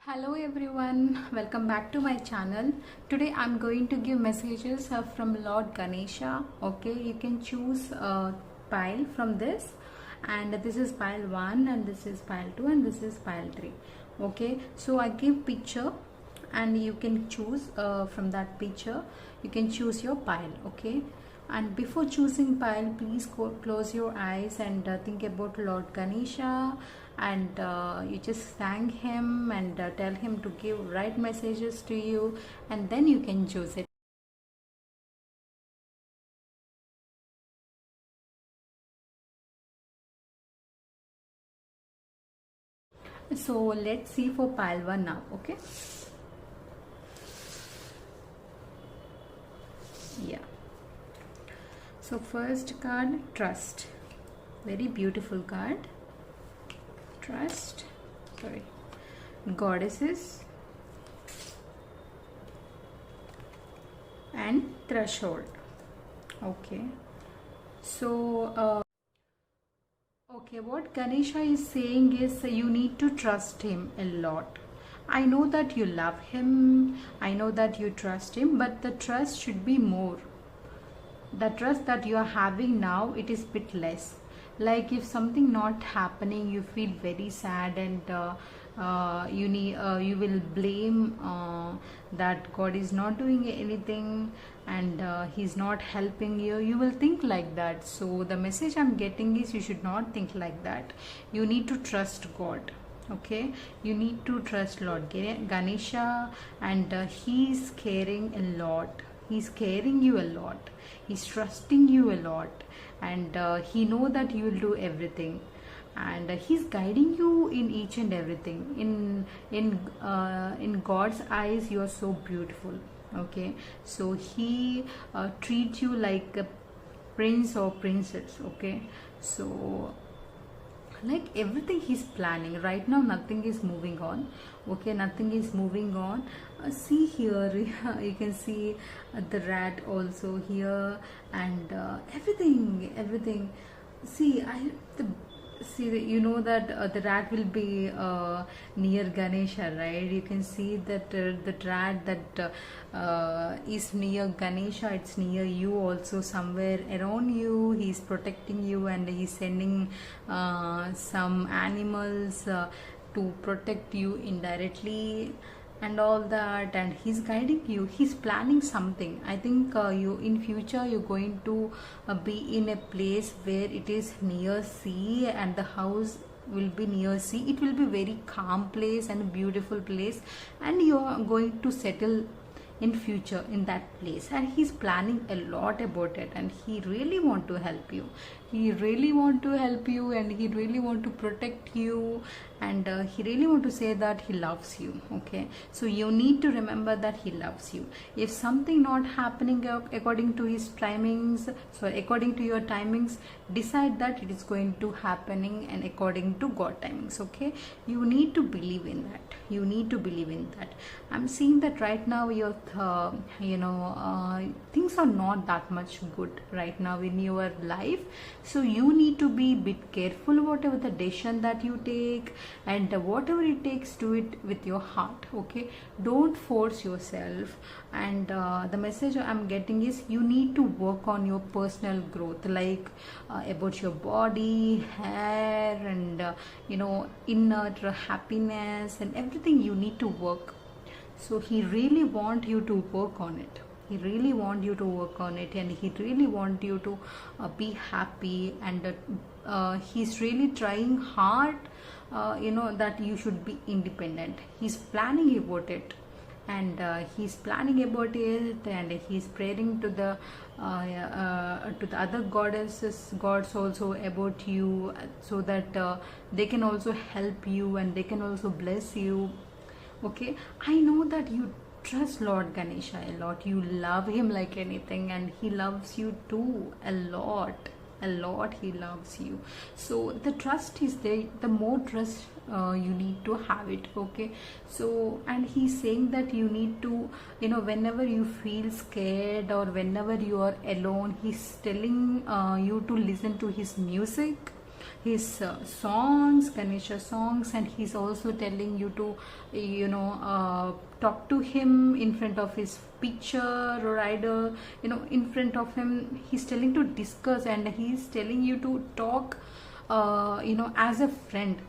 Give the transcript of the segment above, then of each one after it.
Hello everyone, welcome back to my channel. Today I'm going to give messages from Lord Ganesha. Okay, you can choose a pile from this, and this is pile 1 and this is pile 2 and this is pile 3. Okay, so I give picture and you can choose from that picture. You can choose your pile. Okay, and before choosing pile, please close your eyes and think about Lord Ganesha, and you just thank him and tell him to give right messages to you, and then you can choose it. So let's see for pile 1 now. Okay, yeah, so first card, trust. Very beautiful card. Trust, sorry, goddesses and threshold. Okay, so okay, what Ganesha is saying is you need to trust him a lot. I know that you love him, I know that you trust him, but the trust should be more. The trust that you are having now, it is bit less. Like if something not happening, you feel very sad, and you will blame that God is not doing anything, and he's not helping you. You will think like that. So the message I'm getting is you should not think like that. You need to trust God. Okay, you need to trust Lord Ganesha, and he's caring a lot. He's caring you a lot. He's trusting you a lot, and he know that you will do everything, and he's guiding you in each and everything. In God's eyes, you are so beautiful. Okay, so he treats you like a prince or princess. Okay, so like everything he's planning right now, nothing is moving on. Okay, nothing is moving on. See here, you can see the rat also here, and everything. See, you know that the rat will be near Ganesha, right? You can see that the rat that is near Ganesha, it's near you also, somewhere around you. He's protecting you, and he's sending some animals to protect you indirectly and all that, and he's guiding you. He's planning something. I think you in future you're going to be in a place where it is near sea, and the house will be near sea. It will be very calm place and a beautiful place, and you are going to settle in future in that place. And he's planning a lot about it, and he really want to help you. He really want to help you, and he really want to protect you, and he really want to say that he loves you. Okay, so you need to remember that he loves you. If something not happening according to his timings, so according to your timings, decide that it is going to happening and according to God timings. Okay, you need to believe in that. You need to believe in that. I'm seeing that right now your things are not that much good right now in your life, so you need to be a bit careful whatever the decision that you take, and whatever it takes, do it with your heart. Okay, don't force yourself. And the message I'm getting is you need to work on your personal growth, like about your body, hair, and inner happiness and everything. You need to work. So he really want you to work on it. He really want you to work on it, and he really want you to be happy, and he's really trying hard, that you should be independent. He's planning about it, and he's planning about it, and he's praying to the other gods also about you, so that they can also help you and they can also bless you. Okay, I know that you trust Lord Ganesha a lot. You love him like anything, and he loves you too a lot. A lot he loves you. So the trust is there. The more trust you need to have it. Okay, so and he's saying that you need to, whenever you feel scared or whenever you are alone, he's telling you to listen to his music, his songs, Ganesha songs, and he's also telling you to, talk to him in front of his picture or either, in front of him. He's telling to discuss, and he's telling you to talk, as a friend.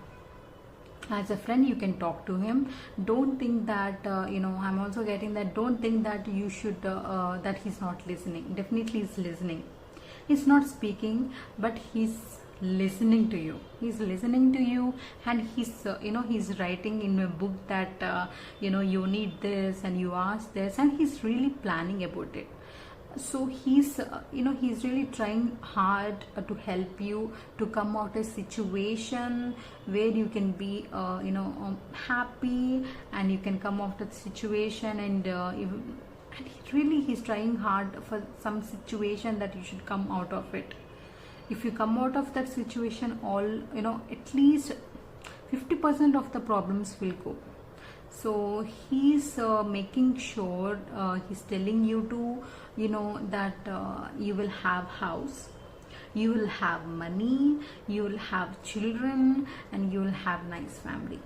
As a friend, you can talk to him. Don't think that, I'm also getting that, don't think that you should, that he's not listening. Definitely he's listening. He's not speaking, but he's listening to you. He's listening to you, and he's he's writing in a book that, you need this and you ask this, and he's really planning about it. So he's he's really trying hard to help you to come out a situation where you can be happy, and you can come out of the situation, and he's trying hard for some situation that you should come out of it. If you come out of that situation, all at least 50% of the problems will go. So he's making sure, he's telling you to, that you will have house, you will have money, you will have children, and you will have nice family.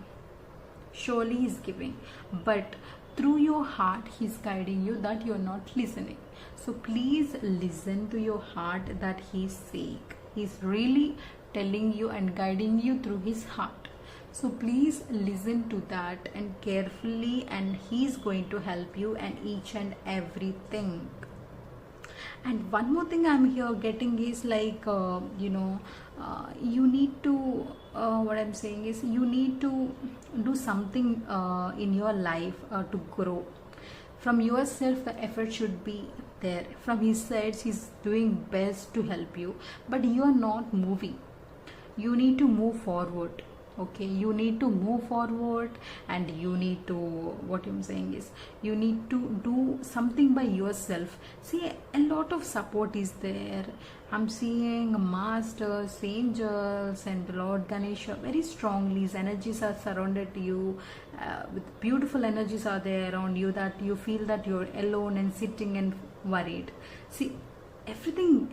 Surely he's giving, but through your heart he's guiding you that you're not listening. So please listen to your heart that he's saying. He's really telling you and guiding you through his heart. So please listen to that and carefully, and he's going to help you and each and everything. And one more thing I'm here getting is like, you need to, what I'm saying is, you need to do something in your life to grow. From yourself, the effort should be there. From his side, he's doing best to help you, but you are not moving. You need to move forward. Okay, you need to move forward, and you need to, what I'm saying is, you need to do something by yourself. See, a lot of support is there. I'm seeing masters, angels, and Lord Ganesha very strongly. His energies are surrounded you, with beautiful energies are there around you, that you feel that you're alone and sitting and worried. See, everything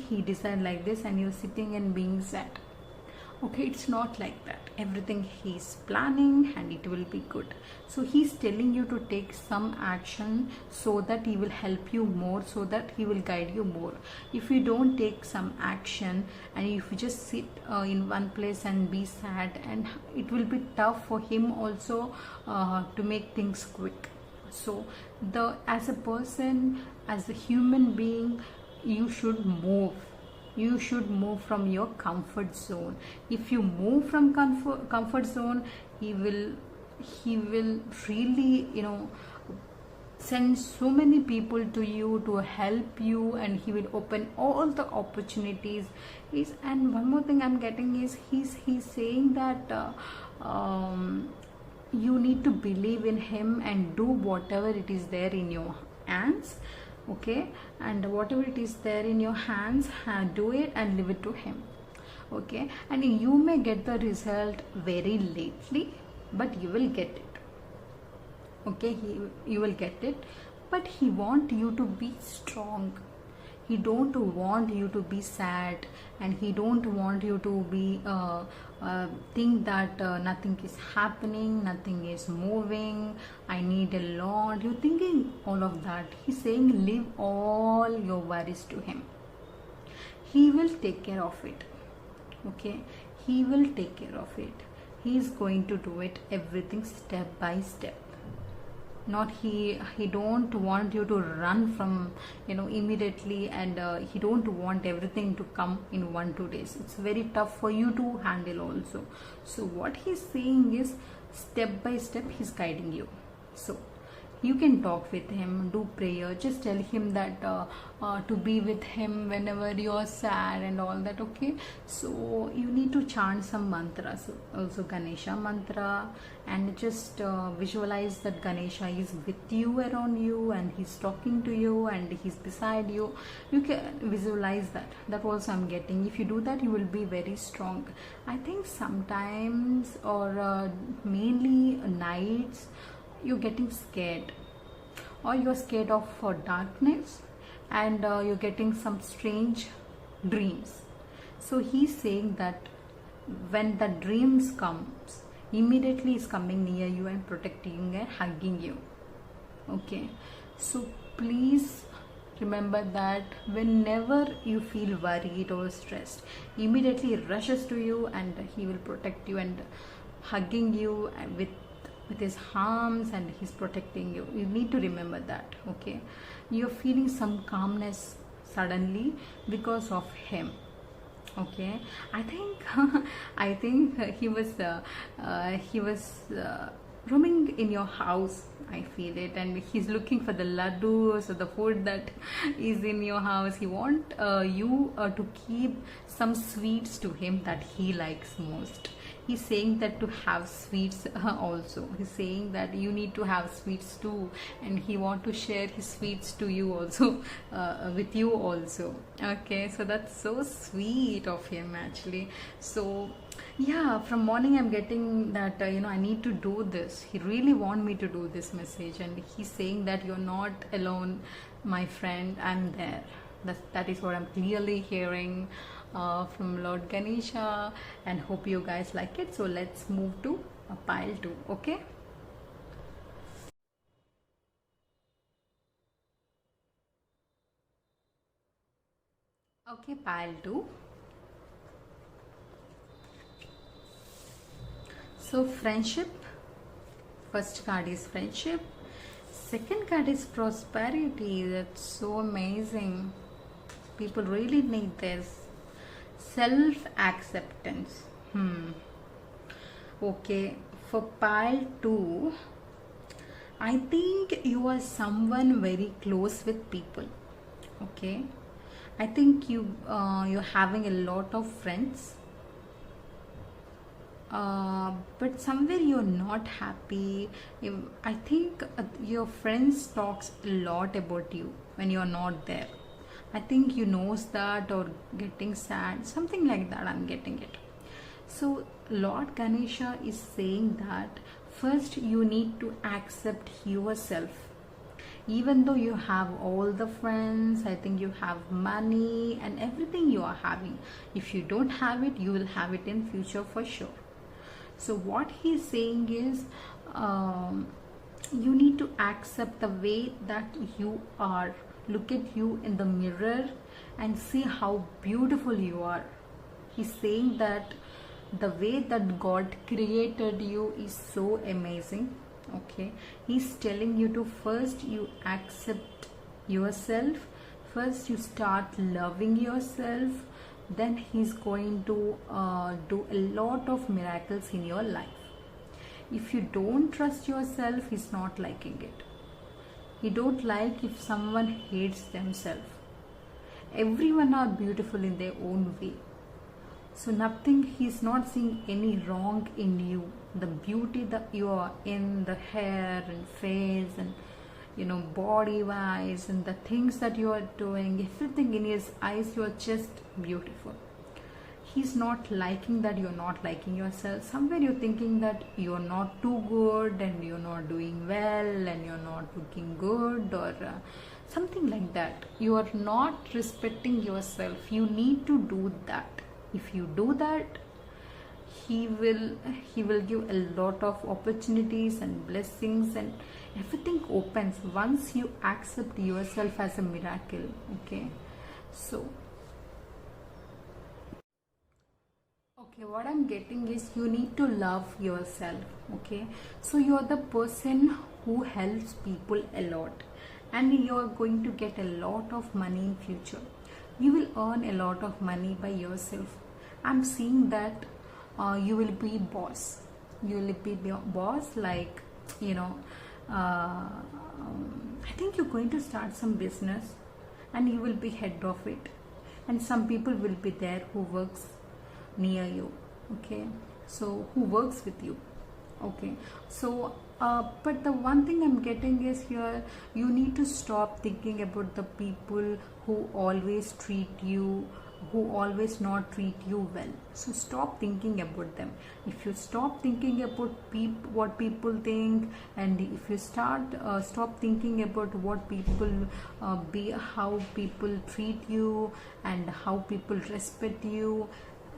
he designed like this, and you're sitting and being sad. Okay, it's not like that. Everything he's planning, and it will be good. So he's telling you to take some action so that he will help you more, so that he will guide you more. If you don't take some action, and if you just sit in one place and be sad, and it will be tough for him also to make things quick. So as a person, as a human being, you should move. You should move from your comfort zone. If you move from comfort zone, he will really send so many people to you to help you, and he will open all the opportunities. And one more thing I'm getting is, he's saying that you need to believe in him and do whatever it is there in your hands. Okay, and whatever it is there in your hands, do it and leave it to him. Okay, and you may get the result very lately, but you will get it. Okay, you will get it, but he want you to be strong. He don't want you to be sad, and he don't want you to be think that nothing is happening, nothing is moving, I need a lot. You're thinking all of that. He's saying leave all your worries to him. He will take care of it. Okay, he will take care of it. He is going to do it, everything step by step. Not he don't want you to run from immediately, and he don't want everything to come in 1-2 days. It's very tough for you to handle also. So what he's saying is, step by step he's guiding you. So you can talk with him, do prayer, just tell him that to be with him whenever you're sad and all that. Okay, so you need to chant some mantras, also Ganesha mantra, and just visualize that Ganesha is with you, around you, and he's talking to you, and he's beside you. You can visualize that also I'm getting. If you do that, you will be very strong. I think sometimes, or mainly nights, you're getting scared, or you're scared of darkness, and you're getting some strange dreams. So he's saying that when the dreams comes, immediately is coming near you and protecting and hugging you. Okay, so please remember that whenever you feel worried or stressed, immediately he rushes to you and he will protect you and hugging you with his arms, and he's protecting you. You need to remember that. Okay, you're feeling some calmness suddenly because of him. Okay, I think I think he was roaming in your house. I feel it, and he's looking for the laddus or the food that is in your house. He want you to keep some sweets to him that he likes most. He's saying that to have sweets also. He's saying that you need to have sweets too, and he want to share his sweets to you also, with you also. Okay, so that's so sweet of him actually. So yeah, from morning I'm getting that I need to do this. He really want me to do this message, and he's saying that you're not alone, my friend. I'm there. That is what I'm clearly hearing from Lord Ganesha, and hope you guys like it. So let's move to pile 2. Okay, okay, pile 2. So friendship, first card is friendship, second card is prosperity. That's so amazing. People really need this. Self acceptance. Okay, for pile 2, I think you are someone very close with people. Okay, I think you're having a lot of friends, but somewhere you're not happy. I think your friends talks a lot about you when you're not there. I think you knows that, or getting sad, something like that. I'm getting it. So Lord Ganesha is saying that first you need to accept yourself. Even though you have all the friends, I think you have money and everything you are having. If you don't have it, you will have it in future for sure. So what he's saying is, you need to accept the way that you are. Look at you in the mirror and see how beautiful you are. He's saying that the way that God created you is so amazing. Okay, he's telling you to first you accept yourself, first you start loving yourself, then he's going to do a lot of miracles in your life. If you don't trust yourself, he's not liking it. He don't like if someone hates themselves. Everyone are beautiful in their own way. So nothing, he's not seeing any wrong in you. The beauty that you are in, the hair and face and body wise, and the things that you are doing, everything in his eyes, you are just beautiful. He's not liking that you're not liking yourself. Somewhere you're thinking that you're not too good and you're not doing well and you're not looking good, or something like that. You are not respecting yourself. You need to do that. If you do that, he will give a lot of opportunities and blessings, and everything opens once you accept yourself as a miracle. Okay, so okay, what I'm getting is you need to love yourself. Okay, so you're the person who helps people a lot, and you're going to get a lot of money in future. You will earn a lot of money by yourself. I'm seeing that you will be boss. You will be boss, like I think you're going to start some business and you will be head of it, and some people will be there who works near you. Okay, so who works with you. Okay, so but the one thing I'm getting is here, you need to stop thinking about the people who always treat you, who always not treat you well. So stop thinking about them. If you stop thinking about what people think, and if you stop thinking about what people how people treat you and how people respect you,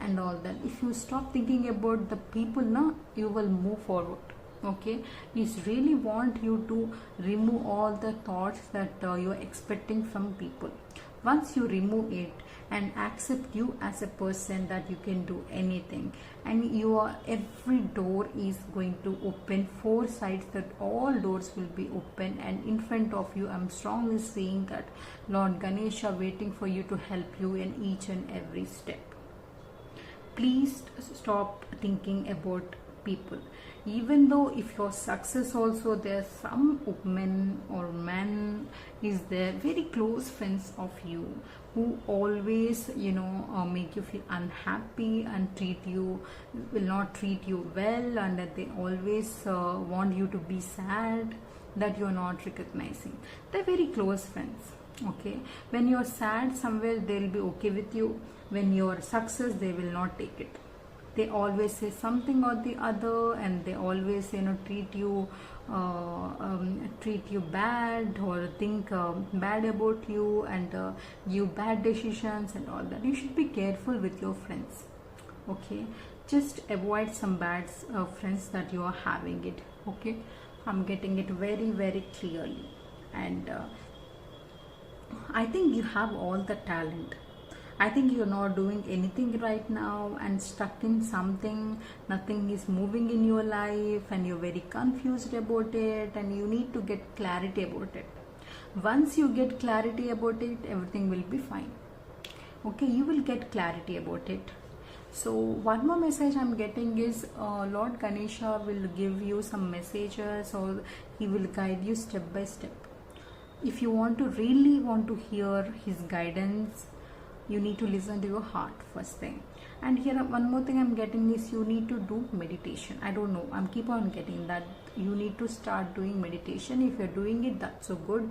and all that. If you stop thinking about the people now, you will move forward. Okay, he's really want you to remove all the thoughts that you're expecting from people. Once you remove it and accept you as a person, that you can do anything, and your every door is going to open, four sides, that all doors will be open, and in front of you I'm strongly saying that Lord Ganesha waiting for you to help you in each and every step. Please stop thinking about people. Even though if your success also, there's some woman or man is there, very close friends of you, who always make you feel unhappy and will not treat you well, and that they always want you to be sad, that you're not recognizing. They're very close friends. Okay, when you're sad somewhere, they'll be okay with you. When you're success, they will not take it. They always say something or the other, and they always treat you bad, or think bad about you, and give bad decisions and all that. You should be careful with your friends. Okay, just avoid some bad friends that you are having it. Okay, I'm getting it very, very clearly. And I think you have all the talent. I think you're not doing anything right now and stuck in something. Nothing is moving in your life, and you're very confused about it, and you need to get clarity about it. Once you get clarity about it, everything will be fine. Okay, you will get clarity about it. So one more message I'm getting is Lord Ganesha will give you some messages, or he will guide you step by step. If you really want to hear his guidance, you need to listen to your heart first thing. And here one more thing I'm getting is you need to do meditation. I don't know, I'm keep on getting that you need to start doing meditation. If you're doing it, that's so good.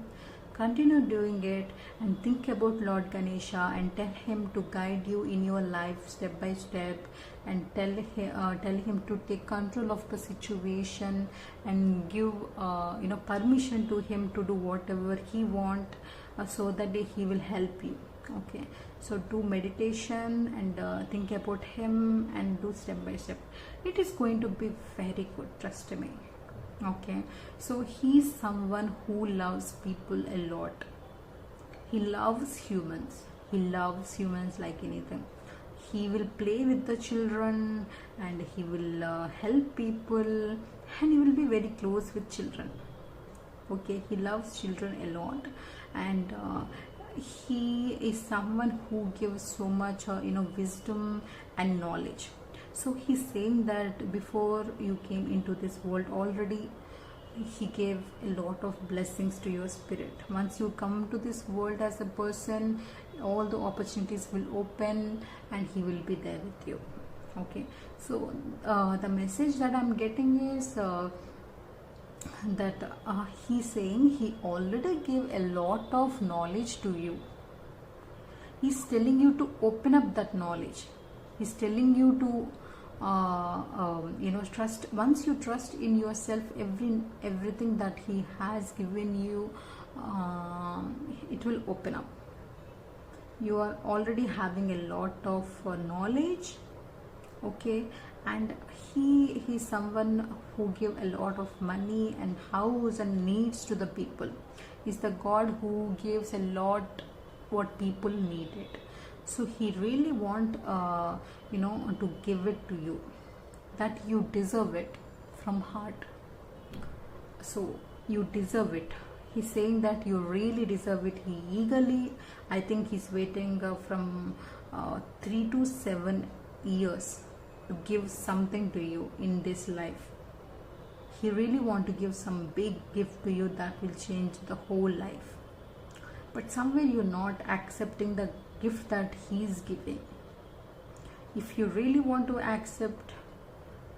Continue doing it, and think about Lord Ganesha and tell him to guide you in your life step by step, and tell him to take control of the situation, and give permission to him to do whatever he want, so that he will help you. Okay, so do meditation and think about him and do step by step. It is going to be very good, trust me. Okay, so he's someone who loves people a lot. He loves humans. He loves humans like anything. He will play with the children, and he will help people, and he will be very close with children. Okay, he loves children a lot, and he is someone who gives so much wisdom and knowledge. So he's saying that before you came into this world, already he gave a lot of blessings to your spirit. Once you come to this world as a person, all the opportunities will open, and he will be there with you. Okay, so the message that I'm getting is that he's saying he already gave a lot of knowledge to you. He's telling you to open up that knowledge. He's telling you to trust. Once you trust in yourself, everything that he has given you, it will open up. You are already having a lot of knowledge. Okay, and he is someone who give a lot of money and house and needs to the people. He's the God who gives a lot what people needed. So he really want to give it to you, that you deserve it from heart. So you deserve it. He's saying that you really deserve it. He eagerly, I think he's waiting from 3 to 7 years to give something to you in this life. He really want to give some big gift to you that will change the whole life. But somewhere you're not accepting the gift that he's giving. If you really want to accept,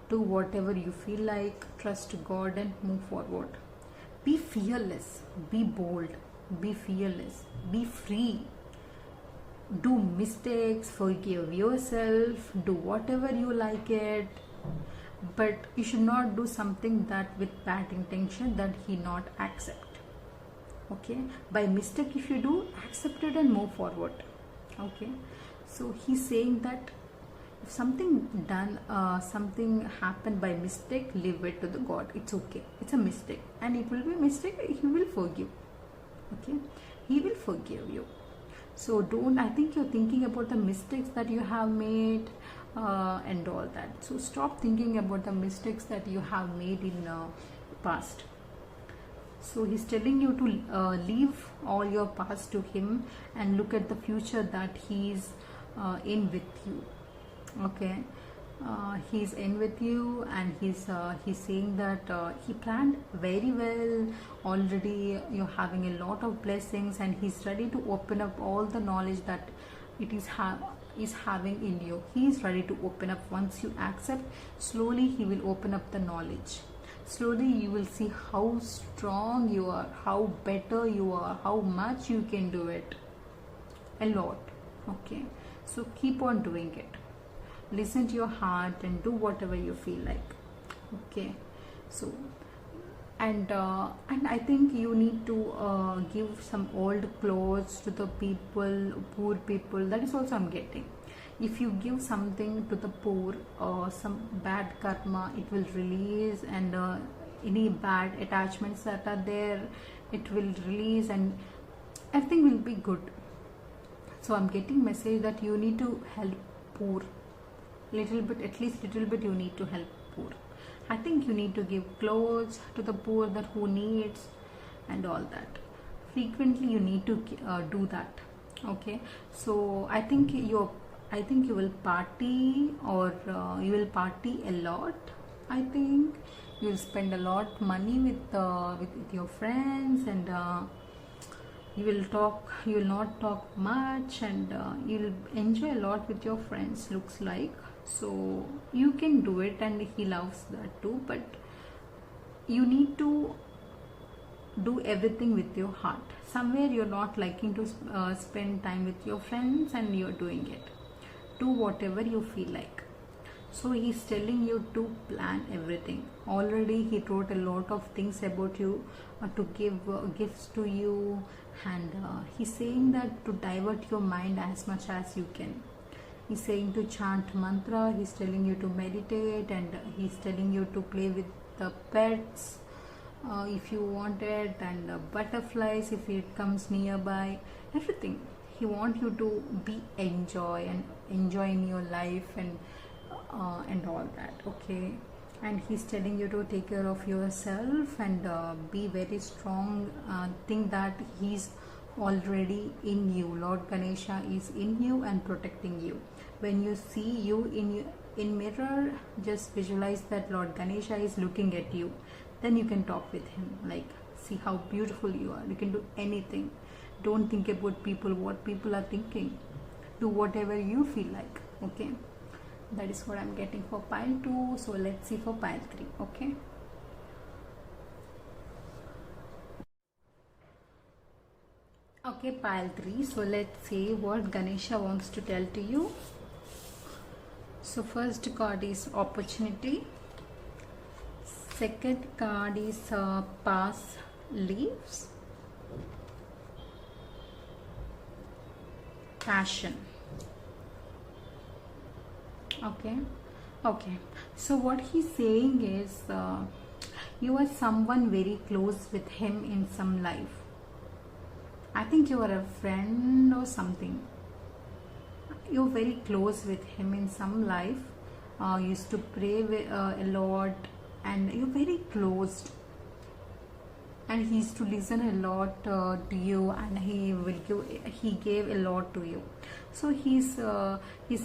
do whatever you feel like, trust God and move forward. Be fearless, be bold, be fearless, be free. Do mistakes, forgive yourself, do whatever you like it, but you should not do something that with bad intention that he not accept. Okay, by mistake if you do, accept it and move forward. Okay, so he's saying that If something done, something happened by mistake, leave it to the God. It's okay, it's a mistake, and it will be a mistake. He will forgive. Okay, he will forgive you. So don't, I think you're thinking about the mistakes that you have made, and all that. So stop thinking about the mistakes that you have made in past. So he's telling you to leave all your past to him and look at the future that he's in with you. Okay, he's in with you, and he's saying that he planned very well already. You're having a lot of blessings, and he's ready to open up all the knowledge that it is having in you. He is ready to open up. Once you accept, slowly he will open up the knowledge. Slowly you will see how strong you are, how better you are, how much you can do it. A lot. Okay, so keep on doing it. Listen to your heart and do whatever you feel like. Okay, so and I think you need to give some old clothes to the people, poor people. That is also I'm getting. If you give something to the poor, some bad karma it will release, and any bad attachments that are there, it will release, and everything will be good. So I'm getting message that you need to help poor little bit, at least little bit you need to help poor. I think you need to give clothes to the poor that who needs, and all that. Frequently you need to do that. Okay, so I think you will party, or you will party a lot. I think you will spend a lot money with your friends, and you will not talk much, and you will enjoy a lot with your friends, looks like. So you can do it, and he loves that too, but you need to do everything with your heart. Somewhere you're not liking to spend time with your friends, and you're doing it. Do whatever you feel like. So he's telling you to plan everything. Already he wrote a lot of things about you, to give gifts to you, and he's saying that to divert your mind as much as you can. He's saying to chant mantra, he's telling you to meditate, and he's telling you to play with the pets if you want it, and butterflies if it comes nearby, everything. He wants you to be enjoy in your life, and all that. Okay, and he's telling you to take care of yourself, and be very strong. Think that he's already in you. Lord Ganesha is in you and protecting you. When you see you in mirror, just visualize that Lord Ganesha is looking at you. Then you can talk with him, like, see how beautiful you are. You can do anything. Don't think about people, what people are thinking. Do whatever you feel like. Okay, that is what I'm getting for pile 2. So let's see for pile 3. Okay, pile 3. So let's see what Ganesha wants to tell to you. So first card is opportunity. Second card is pass leaves. Passion. Okay, so what he's saying is you are someone very close with him in some life. I think you are a friend or something. You're very close with him in some life. Used to pray a lot, and you're very close, and he used to listen a lot to you, and he gave a lot to you. So he's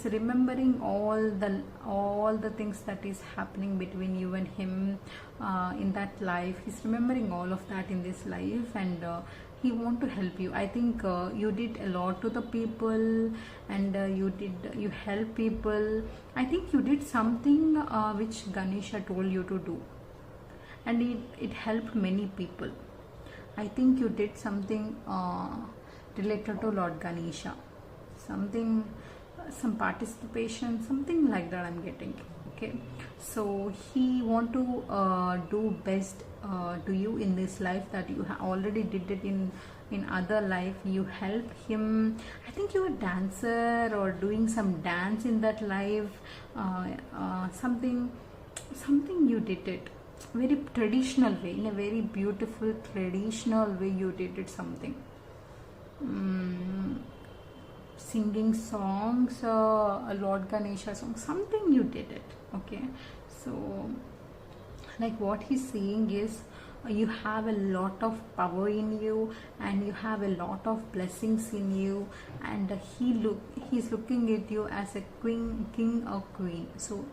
remembering all the things that is happening between you and him in that life. He's remembering all of that in this life, and he want to help you. I think you did a lot to the people, and you help people. I think you did something which Ganesha told you to do, and it helped many people. I think you did something related to Lord Ganesha, some participation, something like that I'm getting. Okay, Okay, so he want to do best to you in this life, that you already did it in other life. You help him. I think you're a dancer or doing some dance in that life. Something you did it very traditional way, in a very beautiful traditional way you did it. Something singing songs, Lord Ganesha song, something you did it. Okay, so like what he's saying is, you have a lot of power in you, and you have a lot of blessings in you, and he's looking at you as a queen, king or queen. So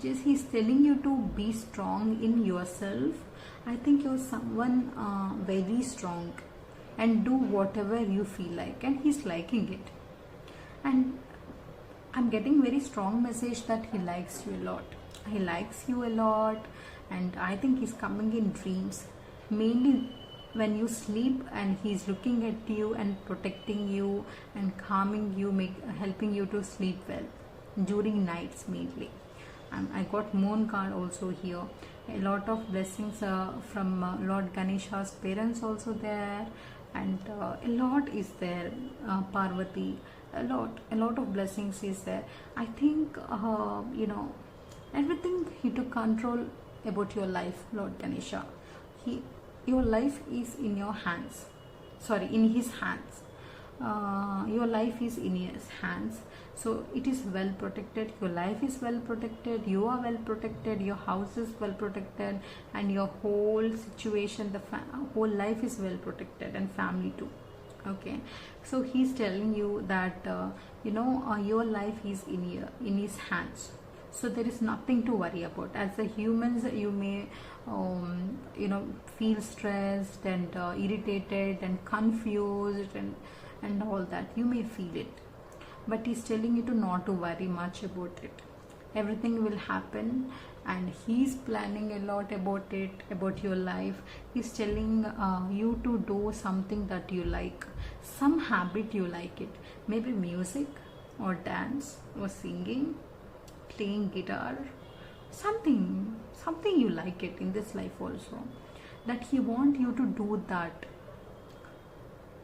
just he's telling you to be strong in yourself. I think you're someone very strong, and do whatever you feel like, and he's liking it. And I'm getting very strong message that he likes you a lot. He likes you a lot, and I think he's coming in dreams, mainly when you sleep, and he's looking at you and protecting you and calming you, helping you to sleep well during nights mainly. And I got moon card also here. A lot of blessings from Lord Ganesha's parents also there, and a lot is there. Parvati, a lot of blessings is there. I think everything he took control about your life, Lord Ganesha. Your life is in your hands. Sorry, in his hands. Your life is in his hands, so it is well protected. Your life is well protected, you are well protected, your house is well protected, and your whole situation, the whole life is well protected, and family too. Okay, so he's telling you that your life is in his hands, so there is nothing to worry about. As a humans, you may feel stressed and irritated and confused and all that. You may feel it, but he's telling you to not to worry much about it. Everything will happen, and he's planning a lot about it, about your life. He's telling you to do something that you like, some habit you like it, maybe music or dance or singing, playing guitar, something you like it in this life also, that he want you to do that.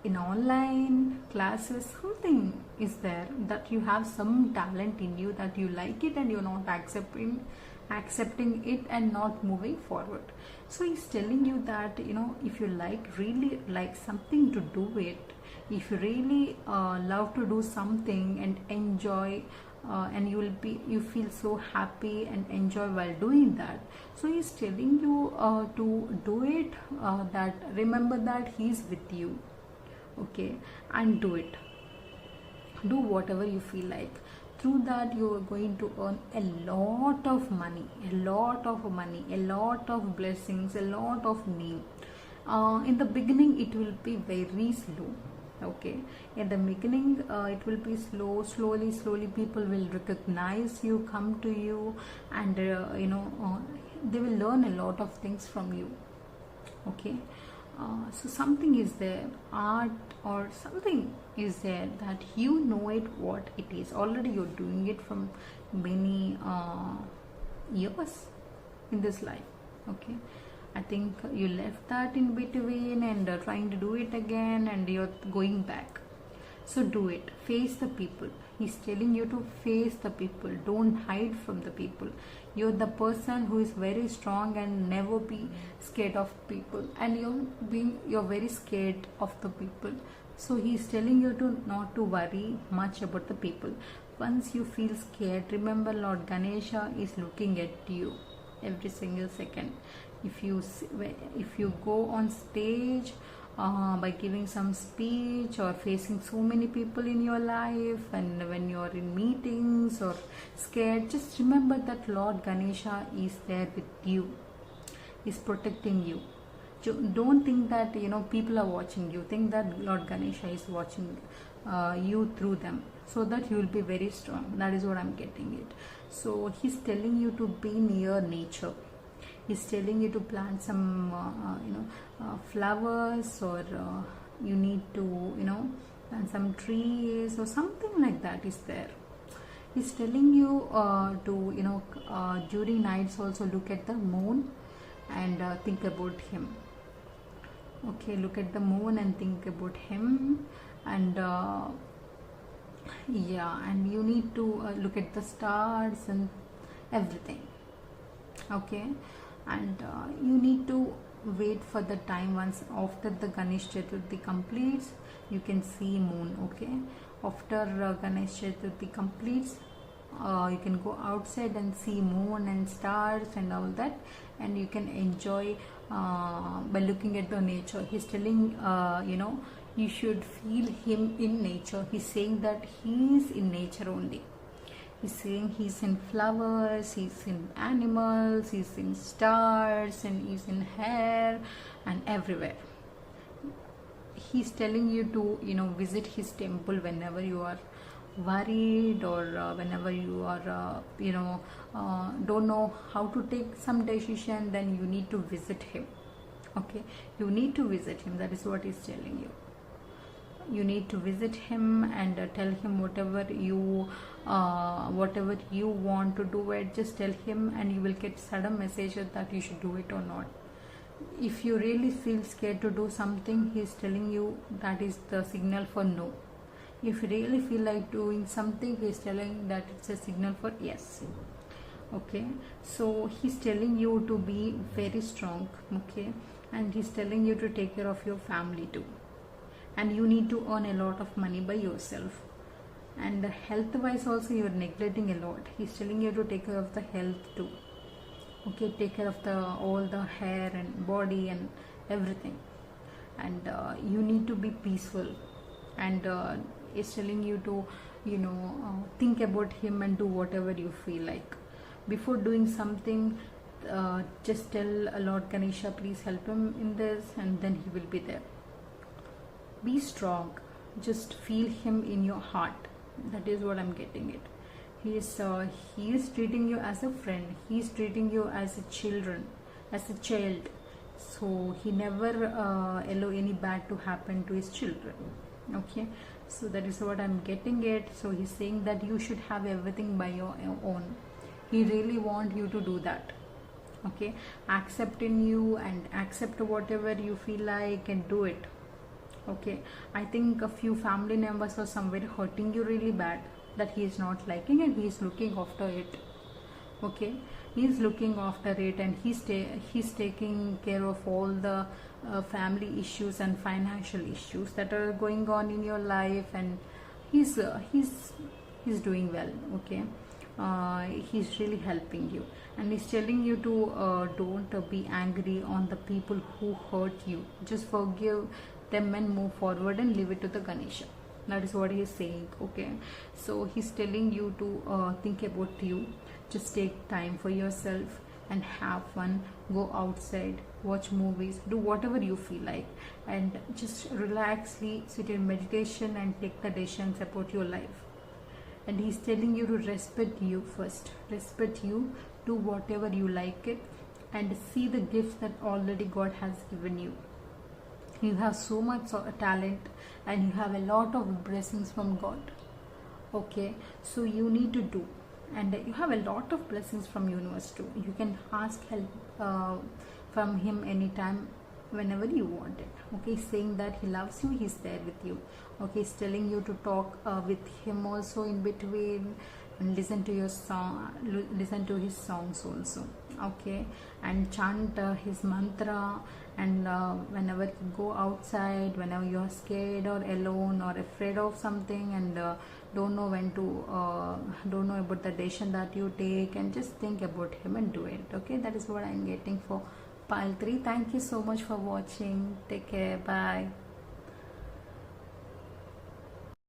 In online classes, something is there, that you have some talent in you, that you like it and you're not accepting it and not moving forward. So he's telling you that if you really like something, to do it. If you really love to do something and enjoy, and you feel so happy and enjoy while doing that, so he's telling you to do it, that remember that he's with you. Okay, and do it. Do whatever you feel like. Through that, you are going to earn a lot of money, a lot of blessings, a lot of name. In the beginning, it will be very slow. Okay, in the beginning, it will be slowly people will recognize you, come to you, and they will learn a lot of things from you. Okay, so something is there, art or something is there, that it what it is. Already you're doing it from many years in this life. Okay, I think you left that in between and trying to do it again, and you're going back. So do it. Face the people. He's telling you to face the people. Don't hide from the people. You're the person who is very strong and never be scared of people. And you're very scared of the people. So he's telling you to not to worry much about the people. Once you feel scared, remember Lord Ganesha is looking at you every single second. If you go on stage by giving some speech or facing so many people in your life, and when you're in meetings or scared, just remember that Lord Ganesha is there with you, is protecting you. Don't think that people are watching you. Think that Lord Ganesha is watching you through them, so that you will be very strong. That is what I'm getting it. So he's telling you to be near nature. He's telling you to plant some flowers, or you need to plant some trees or something like that is there. He's telling you to, during nights also look at the moon and think about him. Okay, look at the moon and think about him. And yeah, and you need to look at the stars and everything. Okay, and you need to wait for the time. Once after the Ganesh Chaturthi completes, you can see moon. Okay, after Ganesh Chaturthi completes, you can go outside and see moon and stars and all that, and you can enjoy by looking at the nature. He's telling you should feel him in nature. He's saying that he is in nature only. He's saying he's in flowers, he's in animals, he's in stars, and he's in hair and everywhere. He's telling you to visit his temple whenever you are worried, or whenever you are don't know how to take some decision, then you need to visit him. Okay, you need to visit him. That is what he's telling you. You need to visit him and tell him whatever you want to do it. Just tell him and you will get sudden messages that you should do it or not. If you really feel scared to do something, he's telling you that is the signal for no. If you really feel like doing something, he's telling that it's a signal for yes. Okay, so he's telling you to be very strong. Okay, and he's telling you to take care of your family too. And you need to earn a lot of money by yourself. And health wise also you are neglecting a lot. He's telling you to take care of the health too. Okay, take care of all the hair and body and everything. And you need to be peaceful. And he's telling you to think about him and do whatever you feel like. Before doing something, just tell Lord Ganesha, please help him in this, and then he will be there. Be strong. Just feel him in your heart. That is what I'm getting it. He is treating you as a friend. He is treating you as a child. So he never allow any bad to happen to his children. Okay, so that is what I'm getting it. So he's saying that you should have everything by your own. He really want you to do that. Okay, accept in you and accept whatever you feel like and do it. Okay, I think a few family members are somewhere hurting you really bad, that he is not liking, and he is looking after it. Okay, he is looking after it, and he's taking care of all the family issues and financial issues that are going on in your life, and he's doing well. Okay, he's really helping you, and he's telling you to don't be angry on the people who hurt you. Just forgive them and move forward and leave it to the Ganesha. That is what he is saying. Okay, so he's telling you to think about you. Just take time for yourself and have fun. Go outside, watch movies, do whatever you feel like, and just relaxly sit in meditation and take the decisions about your life. And he's telling you to respect you first. Respect you, do whatever you like it, and see the gifts that already God has given you. You have so much talent, and you have a lot of blessings from God. Okay, so you need to do, and you have a lot of blessings from universe too. You can ask help from him anytime, whenever you want it. Okay, saying that he loves you, he's there with you. Okay, he's telling you to talk with him also in between, and listen to your song, listen to his songs also. Okay, and chant his mantra. And whenever you go outside, whenever you are scared or alone or afraid of something, and don't know about the decision that you take, and just think about him and do it. Okay, that is what I'm getting for pile 3. Thank you so much for watching. Take care. Bye.